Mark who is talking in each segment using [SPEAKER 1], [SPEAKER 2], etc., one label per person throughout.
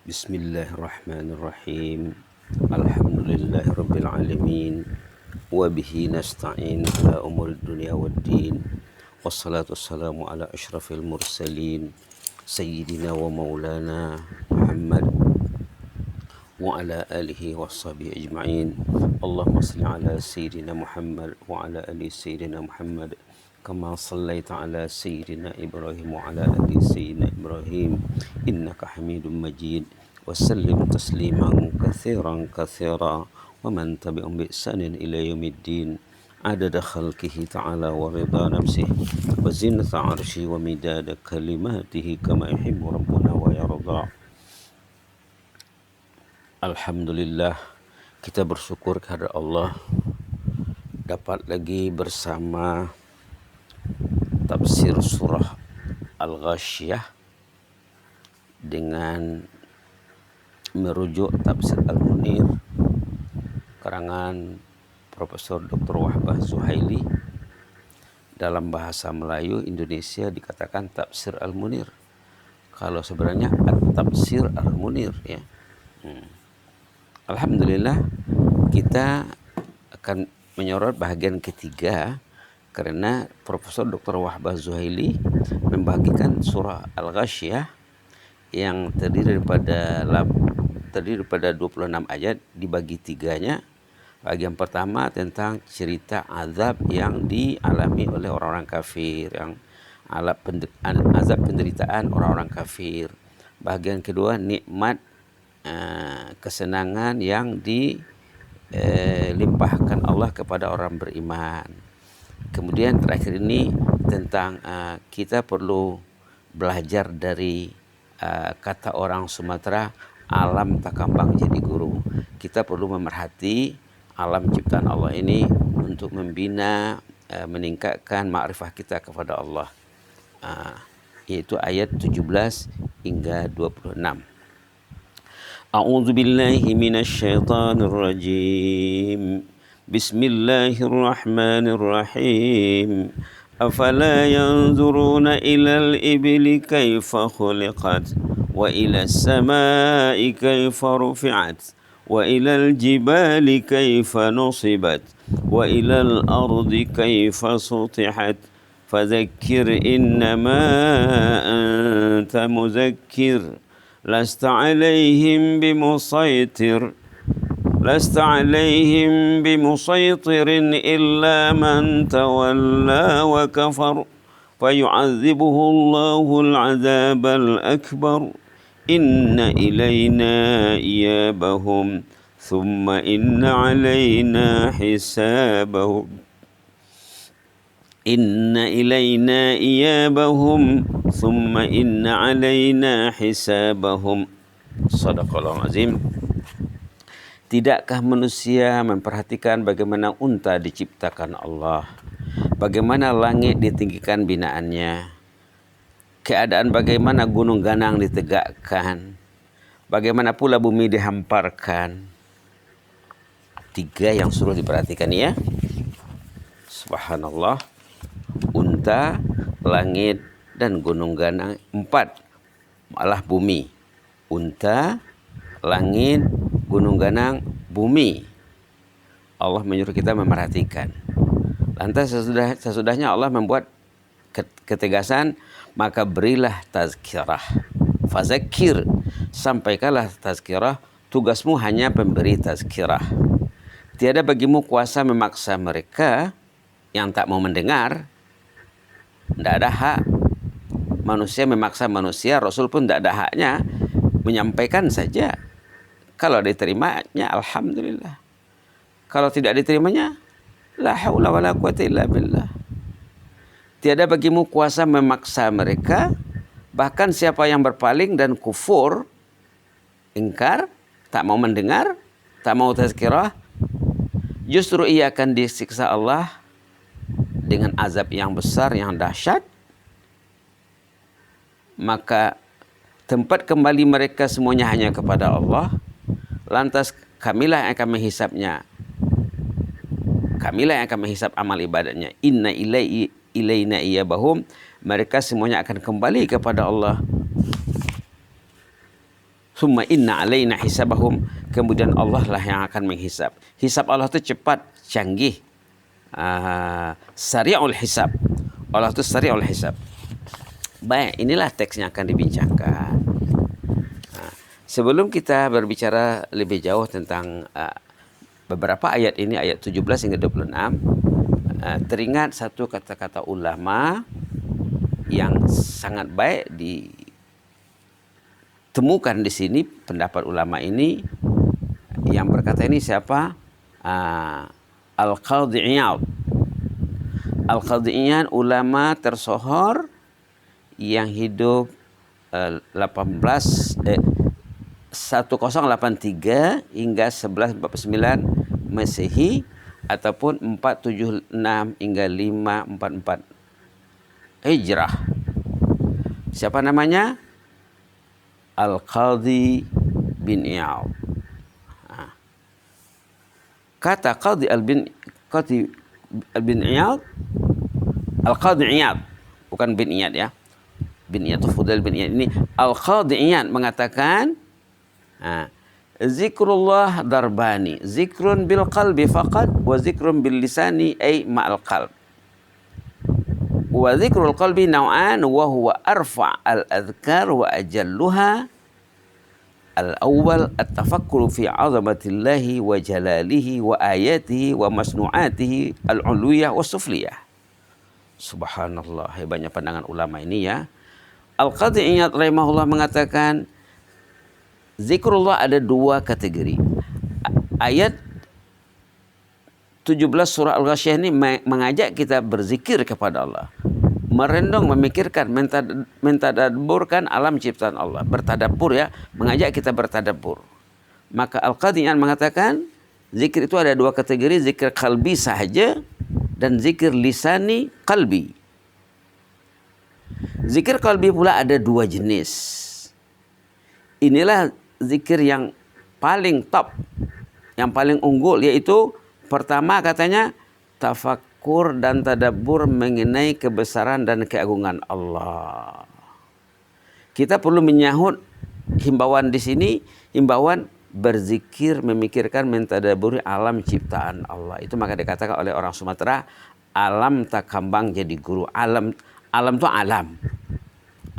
[SPEAKER 1] Bismillahirrahmanirrahim. Alhamdulillahi rabbil alamin. Wa bihi nasta'in ala umuri dunya waddin. Wassalatu wassalamu ala asyrafil mursalin sayyidina wa maulana Muhammad wa ala alihi wa sahbihi ajma'in. Allahumma salli ala sayyidina Muhammad wa ala ali sayyidina Muhammad kama sallaita ala sayyidina Ibrahim wa ala ali sayyidina Ibrahim innaka Hamidum Majid. وسلم تسليما كثيرا كثيرا ومن تبعهم بإحسان إلى يوم الدين عدد خلقه تعالى ورضا نفسه وزنة عرشه ومداد كلماته كما يحب ربنا ويرضى. Alhamdulillah, kita bersyukur kepada Allah dapat lagi bersama tafsir surah Al-Ghasyiyah dengan merujuk tafsir Al-Munir karangan Profesor Dr. Wahbah Zuhaili. Dalam bahasa Melayu Indonesia dikatakan tafsir Al-Munir, kalau sebenarnya At-Tafsir Al-Munir ya. Alhamdulillah, kita akan menyorot bahagian ketiga karena Profesor Dr. Wahbah Zuhaili membagikan surah Al-Ghasyiyah yang terdiri daripada 26 ayat dibagi tiganya. Bagian pertama tentang cerita azab yang dialami oleh orang-orang kafir, yang azab penderitaan orang-orang kafir. Bagian kedua nikmat kesenangan yang dilimpahkan Allah kepada orang beriman. Kemudian terakhir ini tentang kita perlu belajar dari kata orang Sumatera, alam tak kambang jadi guru. Kita perlu memerhati alam ciptaan Allah ini untuk membina, meningkatkan ma'rifah kita kepada Allah. Yaitu ayat 17 hingga 26. A'udzu billahi minasy syaithanir rajim. Bismillahirrahmanirrahim. أفلا ينظرون إلى الإبل كيف خلقت وإلى السماء كيف رفعت وإلى الجبال كيف نصبت وإلى الأرض كيف سطحت فذكر إنما أنت مذكر لست عليهم بمسيطر إلا من تولى وكفر فيعذبه الله العذاب الأكبر إن إلينا إيابهم ثم إن علينا حسابهم صدق الله العظيم. Tidakkah manusia memperhatikan bagaimana unta diciptakan Allah, bagaimana langit ditinggikan binaannya, keadaan bagaimana gunung ganang ditegakkan, bagaimana pula bumi dihamparkan. Tiga yang suruh diperhatikan ya. Subhanallah, unta, langit, dan gunung ganang. 4 malah bumi. Unta, langit, gunung ganang, bumi. Allah menyuruh kita memerhatikan. Lantas sesudahnya Allah membuat ketegasan, maka berilah tazkirah. Fazakir, sampaikanlah tazkirah. Tugasmu hanya pemberi tazkirah. Tiada bagimu kuasa memaksa mereka yang tak mau mendengar. Tidak ada hak manusia memaksa manusia. Rasul pun tidak ada haknya, menyampaikan saja. Kalau diterimanya, alhamdulillah. Kalau tidak diterimanya, la haula wala quwata illa billah. Tiada bagimu kuasa memaksa mereka. Bahkan siapa yang berpaling dan kufur, ingkar, tak mau mendengar, tak mau tazkirah, justru ia akan disiksa Allah dengan azab yang besar, yang dahsyat. Maka tempat kembali mereka semuanya hanya kepada Allah. Lantas kamilah yang akan menghisapnya. Kamilah yang akan menghisap amal ibadahnya. Inna ilaina iyabahum. Mereka semuanya akan kembali kepada Allah. Thumma inna alaina hisabahum. Kemudian Allah lah yang akan menghisab. Hisab Allah itu cepat, canggih. Sari'ul hisab. Allah itu sari'ul hisab. Baik, inilah teks yang akan dibincangkan. Sebelum kita berbicara lebih jauh tentang beberapa ayat ini, ayat 17 hingga 26, teringat satu kata-kata ulama yang sangat baik ditemukan di sini. Pendapat ulama ini yang berkata ini siapa? Al-Qadhi Iyad. Al-Qadhi Iyad ulama tersohor yang hidup 1083 hingga 1149 Masehi ataupun 476 hingga 544 Hijrah. Siapa namanya? Al-Qadhi bin Iyad. Kata Qadhi bin Iyad, Al-Qadhi Iyad, bukan bin Iyad ya. Bin Iyad itu Fudail bin Iyad. Ini Al-Qadhi Iyad mengatakan, zikrullah darbani, zikrun bil qalbi faqat wa zikrun bil lisani ay ma'al qalb. Wa zikrul qalbi naw'an wa huwa arfa' al-adhkar wa ajalluha. Al-awwal at-tafakkuru fi 'azamatillahi wa jalalihi wa ayatihi wa masnu'atihi al-'ulwiyah wa sufliyah. Subhanallah, hebatnya pandangan ulama ini ya. Al-Qadhi Iyad rahimahullah mengatakan zikrullah ada dua kategori. Ayat 17 surah Al-Ghasyiyah ini mengajak kita berzikir kepada Allah, merenung, memikirkan, mentadabburkan alam ciptaan Allah, bertadabbur ya, mengajak kita bertadabbur. Maka Al-Qadhi Iyad mengatakan zikir itu ada dua kategori, zikir qalbi sahaja dan zikir lisani qalbi. Zikir qalbi pula ada dua jenis. Inilah zikir yang paling top, yang paling unggul, yaitu pertama katanya tafakkur dan tadabbur mengenai kebesaran dan keagungan Allah. Kita perlu menyahut himbauan di sini, himbauan berzikir, memikirkan, mentadabburi alam ciptaan Allah. Itu maka dikatakan oleh orang Sumatera, alam tak kambang jadi guru. Alam itu alam.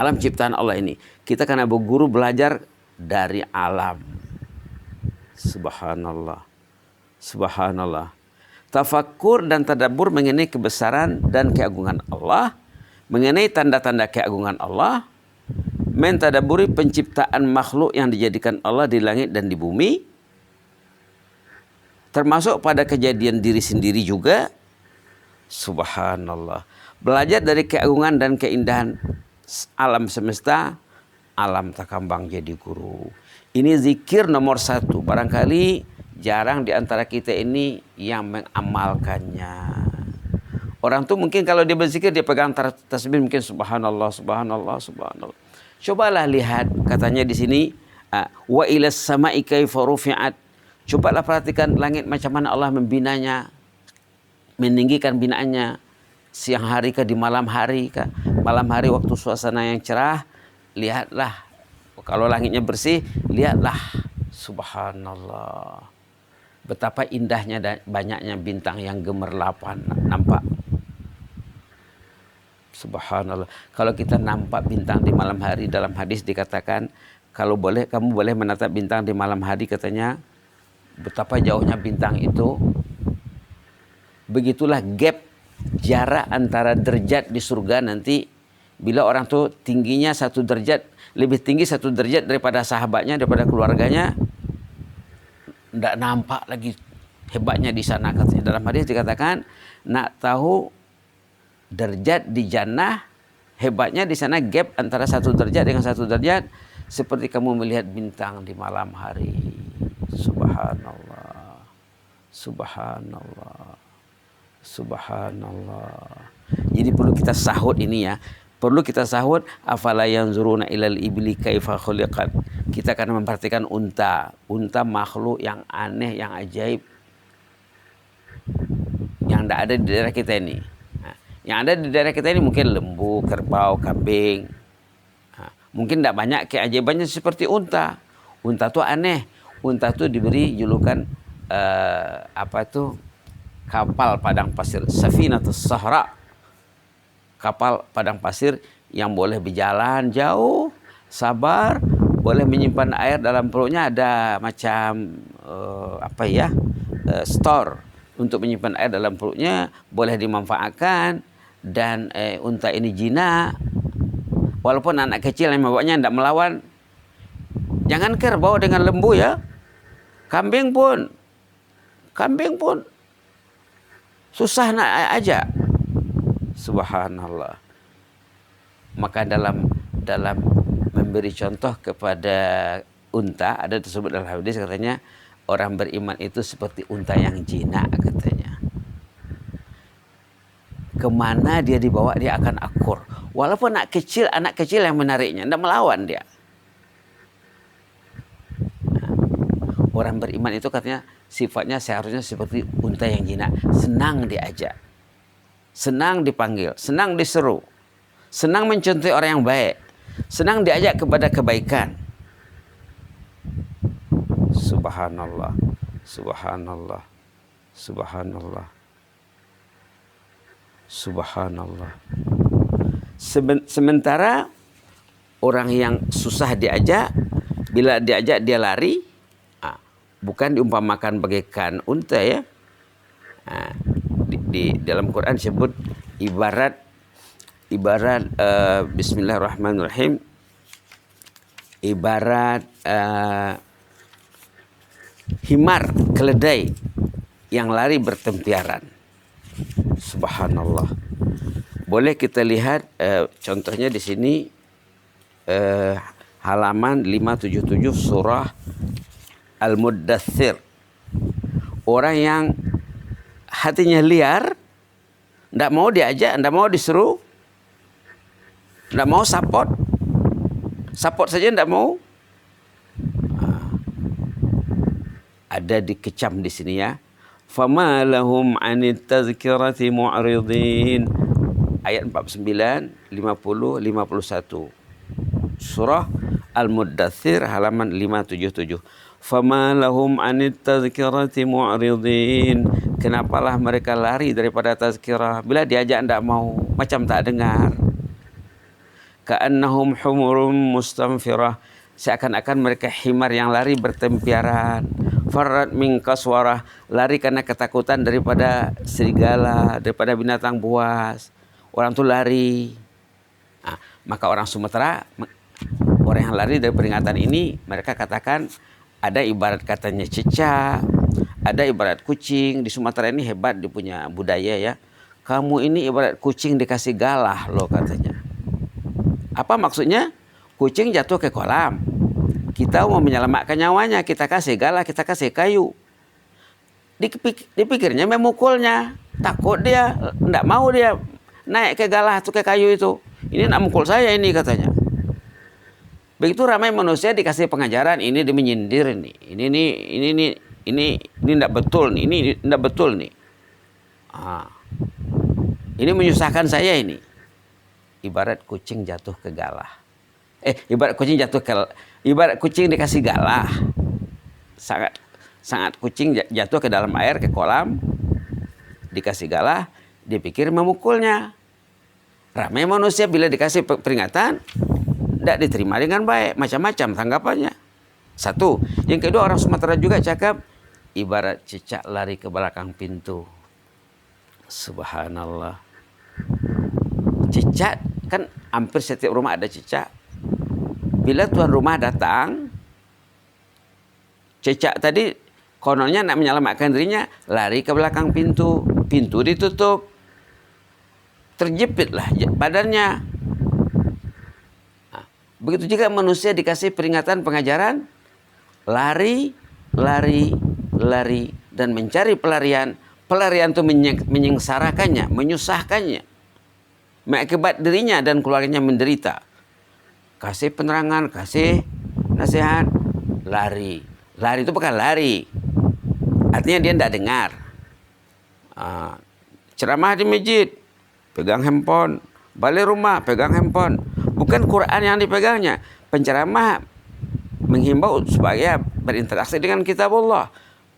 [SPEAKER 1] Alam ciptaan Allah ini. Kita karena berguru belajar dari alam. Subhanallah. Subhanallah. Tafakkur dan tadabbur mengenai kebesaran dan keagungan Allah, mengenai tanda-tanda keagungan Allah, mentadabburi penciptaan makhluk yang dijadikan Allah di langit dan di bumi, termasuk pada kejadian diri sendiri juga. Subhanallah. Belajar dari keagungan dan keindahan alam semesta, alam tak kambang jadi guru. Ini zikir nomor satu. Barangkali jarang di antara kita ini yang mengamalkannya. Orang tuh mungkin kalau dia berzikir, dia pegang tasbih mungkin subhanallah, subhanallah, subhanallah. Cobalah lihat, katanya di sini, wa ilas sama'i kaifa rufi'at. Cobalah perhatikan langit macam mana Allah membinanya, meninggikan binaannya. Siang hari kah, di malam hari kah? Malam hari waktu suasana yang cerah, lihatlah. Kalau langitnya bersih, lihatlah. Subhanallah. Betapa indahnya dan banyaknya bintang yang gemerlapan nampak. Subhanallah. Kalau kita nampak bintang di malam hari, dalam hadis dikatakan, kalau boleh, kamu boleh menatap bintang di malam hari, katanya, betapa jauhnya bintang itu. Begitulah gap, jarak antara derajat di surga nanti. Bila orang tuh tingginya satu derajat, lebih tinggi satu derajat daripada sahabatnya, daripada keluarganya, tidak nampak lagi hebatnya di sana. Dalam hadis dikatakan, nak tahu derajat di jannah, hebatnya di sana gap antara satu derajat dengan satu derajat, seperti kamu melihat bintang di malam hari. Subhanallah. Subhanallah. Subhanallah. Jadi perlu kita sahut ini ya. Perlu kita sahut, afala yanzuruna ilal ibli kaifa khuliqat. Kita akan memperhatikan unta. Unta makhluk yang aneh, yang ajaib, yang tidak ada di daerah kita ini. Yang ada di daerah kita ini mungkin lembu, kerbau, kambing. Mungkin tidak banyak keajaibannya seperti unta. Unta itu aneh. Unta itu diberi julukan kapal padang pasir, Safinatus Sahra, kapal padang pasir yang boleh berjalan jauh, sabar, boleh menyimpan air dalam perutnya, ada macam store untuk menyimpan air dalam perutnya, boleh dimanfaatkan. Dan unta ini jinak, walaupun anak kecil yang membawanya tidak melawan. Jangan kerbau dengan lembu ya, kambing pun susah nak ajak. Subhanallah. Maka dalam memberi contoh kepada unta, ada tersebut dalam hadis, katanya orang beriman itu seperti unta yang jinak, katanya. Kemana dia dibawa dia akan akur. Walaupun anak kecil yang menariknya, tidak melawan dia. Orang beriman itu katanya sifatnya seharusnya seperti unta yang jinak. Senang diajak, senang dipanggil, senang diseru, senang mencontohi orang yang baik, senang diajak kepada kebaikan. Subhanallah, subhanallah, subhanallah, subhanallah. Sementara orang yang susah diajak, bila diajak dia lari, bukan diumpamakan bagaikan unta ya. Di dalam Quran disebut ibarat Bismillahirrahmanirrahim, ibarat himar, keledai yang lari bertempiaran. Subhanallah. Boleh kita lihat contohnya di sini, halaman 577 surah Al-Muddathir. Orang yang hatinya liar, tidak mau diajak, tidak mau disuruh, tidak mau support saja tidak mau. Ada dikecam di sini ya. Fama lahum 'anit tazkirati mu'ridin. Ayat 49, 50, 51. Surah Al-Muddathir halaman 577. Fama lahum 'anit tazkirati mu'ridin. Kenapalah mereka lari daripada tazkirah? Bila diajak tidak mau, macam tak dengar. Ka'annahum humurum mustanfirah. Seakan-akan mereka himar yang lari bertempiaran. Farrat min kaswarah, lari karena ketakutan daripada serigala, daripada binatang buas. Orang tu lari. Maka orang Sumatera, orang yang lari dari peringatan ini, mereka katakan ada ibarat katanya cicak, ada ibarat kucing. Di Sumatera ini hebat dia punya budaya ya. Kamu ini ibarat kucing dikasih galah loh, katanya. Apa maksudnya? Kucing jatuh ke kolam, kita mau menyelamatkan nyawanya, kita kasih galah, kita kasih kayu. Dipikirnya memukulnya, takut dia, tidak mau dia naik ke galah atau ke kayu itu. Ini nak mukul saya ini, katanya. Begitu ramai manusia dikasih pengajaran, ini dia menyindir ini tidak betul nih, ini tidak betul nih. Ini menyusahkan saya ini. Ibarat kucing jatuh ke galah. Ibarat kucing dikasih galah. Sangat kucing jatuh ke dalam air, ke kolam, dikasih galah, dia pikir memukulnya. Ramai manusia bila dikasih peringatan tidak diterima dengan baik, macam-macam tanggapannya. Satu. Yang kedua, orang Sumatera juga cakap ibarat cicak lari ke belakang pintu. Subhanallah. Cicak kan hampir setiap rumah ada cicak. Bila tuan rumah datang, cicak tadi kononnya nak menyelamatkan dirinya, lari ke belakang pintu. Pintu ditutup, terjepitlah badannya. Begitu juga manusia dikasih peringatan, pengajaran, lari, dan mencari pelarian. Pelarian itu menyengsarakannya, menyusahkannya, mengakibat dirinya dan keluarganya menderita. Kasih penerangan, kasih nasihat, lari. Lari itu bukan lari, artinya dia tidak dengar. Ceramah di masjid, pegang handphone. Balik rumah, pegang handphone. Bukan Quran yang dipegangnya. Penceramah menghimbau supaya berinteraksi dengan kitab Allah.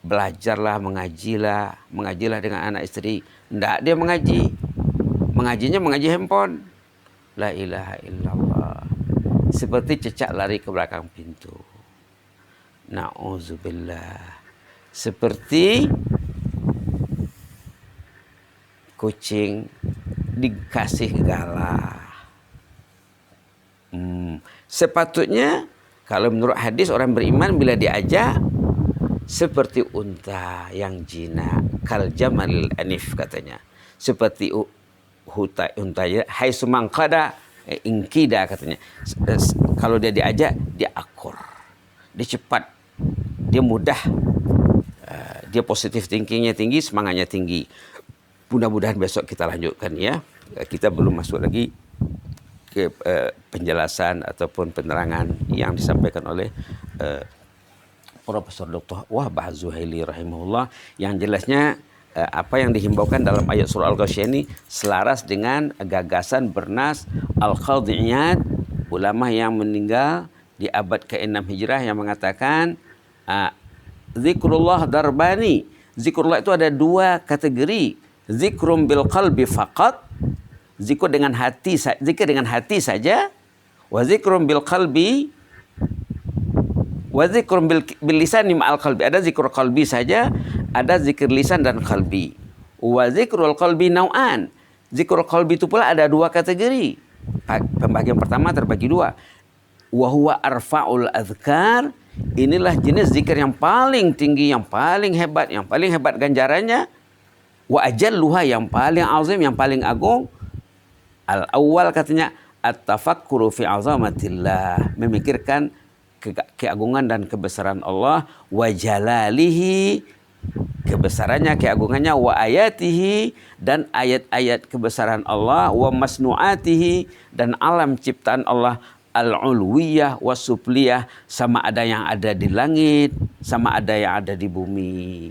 [SPEAKER 1] Belajarlah, mengajilah dengan anak istri. Tidak dia mengaji. Mengajinya mengaji handphone. La ilaha illallah. Seperti cecak lari ke belakang pintu. Na'udzubillah. Seperti kucing dikasih galah. Sepatutnya kalau menurut hadis orang beriman bila diajak seperti unta yang jinak, kal jamalil anif katanya. Seperti unta hai sumangkada ingkida katanya. Kalau dia diajak dia akur. Dia cepat. Dia mudah. Dia positif thinkingnya tinggi, semangatnya tinggi. Mudah-mudahan besok kita lanjutkan ya. Kita belum masuk lagi ke penjelasan ataupun penerangan yang disampaikan oleh Profesor Dr. Wahbah Az-Zuhaili rahimahullah, yang jelasnya apa yang dihimbaukan dalam ayat surah Al-Ghasyiyah ini selaras dengan gagasan bernas Al-Qadhi Iyad, ulama yang meninggal di abad ke-6 Hijrah, yang mengatakan zikrullah darbani. Zikrullah itu ada dua kategori. Zikrum bil qalbi faqat, zikir dengan hati saja, wa zikrum bil qalbi wa zikrum bil lisani ma'al qalbi. Ada zikr qalbi saja, ada zikir lisan dan qalbi. Wa zikrul qalbi nau'an. Zikr qalbi itu pula ada dua kategori. Pembagian pertama terbagi dua. Wa huwa arfa'ul azkar. Inilah jenis zikir yang paling tinggi, yang paling hebat ganjarannya. Wa ajalluha, yang paling azim, yang paling agung. Al-awwal katanya at-tafakkuru fi azamatillah, memikirkan keagungan dan kebesaran Allah, wa jalalihi, kebesarannya, keagungannya, wa ayatihi, dan ayat-ayat kebesaran Allah, wa masnuatihi, dan alam ciptaan Allah, al-ulwiyah wa supliyah, sama ada yang ada di langit, sama ada yang ada di bumi,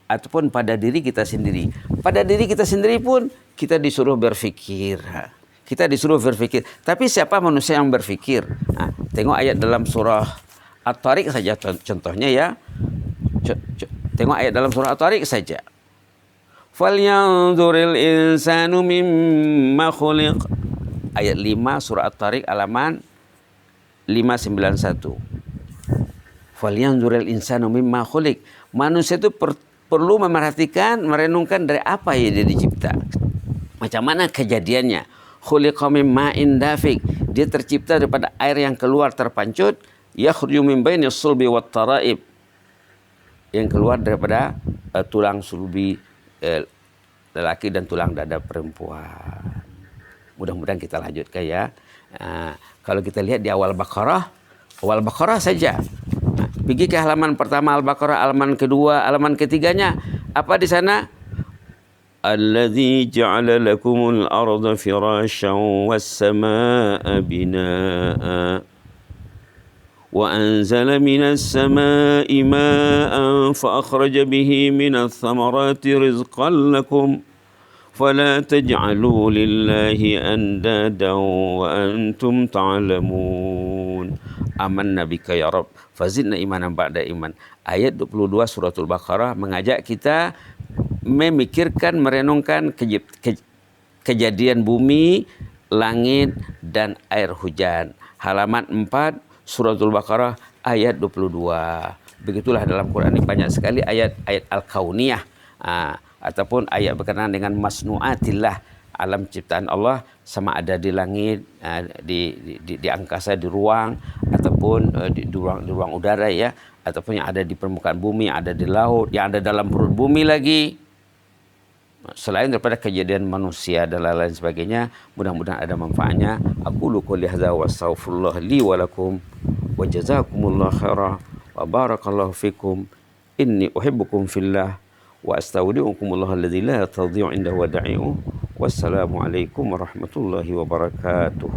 [SPEAKER 1] ataupun pada diri kita sendiri. Pada diri kita sendiri pun kita disuruh berfikir. Kita disuruh berfikir. Tapi siapa manusia yang berfikir? Nah, tengok ayat dalam surah At-Tariq saja contohnya ya. Tengok ayat dalam surah At-Tariq saja. Falyanzuril insanu mimma khuliq. Ayat 5 surah At-Tariq halaman 591. Falyanzuril insanu mimma khuliq. Manusia itu perlu memerhatikan, merenungkan dari apa ya dia dicipta. Macam mana kejadiannya? Khuliqa min ma'in dafiq. Dia tercipta daripada air yang keluar terpancut. Yakhruju min baini sulbi wat taraib. Yang keluar daripada tulang sulbi lelaki dan tulang dada perempuan. Mudah-mudahan kita lanjutkan ya. Kalau kita lihat di awal Baqarah saja. Pergi ke halaman pertama Al-Baqarah, halaman kedua, halaman ketiganya. Apa di sana? Alladzi ja'ala lakumul arda firasyan was samaa'a binaa'a wa anzala minas samaa'i maa'an fa akhraja bihi minats thamarati rizqan lakum fala taj'alu lillahi andadan wa antum ta'lamun. Amanna bika ya Rabb fazidna imanan ba'da iman. Ayat 22 suratul Baqarah mengajak kita memikirkan, merenungkan kejadian bumi, langit, dan air hujan. Halaman 4 suratul Baqarah ayat 22. Begitulah dalam Quran ini banyak sekali ayat-ayat al-kauniyah ataupun ayat berkenaan dengan masnuatillah, alam ciptaan Allah, sama ada di langit, di angkasa, di ruang, ataupun di ruang udara ya, ataupun yang ada di permukaan bumi, yang ada di laut, yang ada dalam perut bumi lagi. Selain daripada kejadian manusia dan lain-lain sebagainya, mudah-mudahan ada manfaatnya. Aqulu qouli hadza wa astaghfirullah li wa lakum wa jazakumullahu khairan wa barakallahu fikum. Inni uhibbukum fillah wa astaudiukumullah alladzi la tadhi'u indahu wada'i'u. Wassalamu alaikum warahmatullahi wabarakatuh.